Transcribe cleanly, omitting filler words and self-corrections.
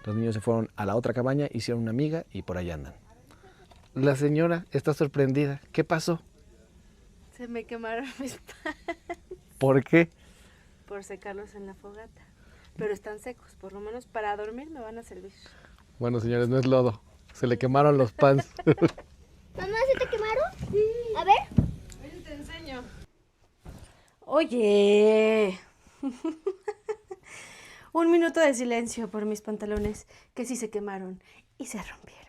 Los niños se fueron a la otra cabaña, hicieron una miga y por allá andan. La señora está sorprendida. ¿Qué pasó? Se me quemaron mis ¿Por qué? por secarlos en la fogata. Pero están secos, por lo menos para dormir me van a servir. Bueno, señores, no es lodo. Se le quemaron los pants. Mamá, ¿se te quemaron? Sí. A ver. Ven, te enseño. Oye. Un minuto de silencio por mis pantalones que sí se quemaron y se rompieron.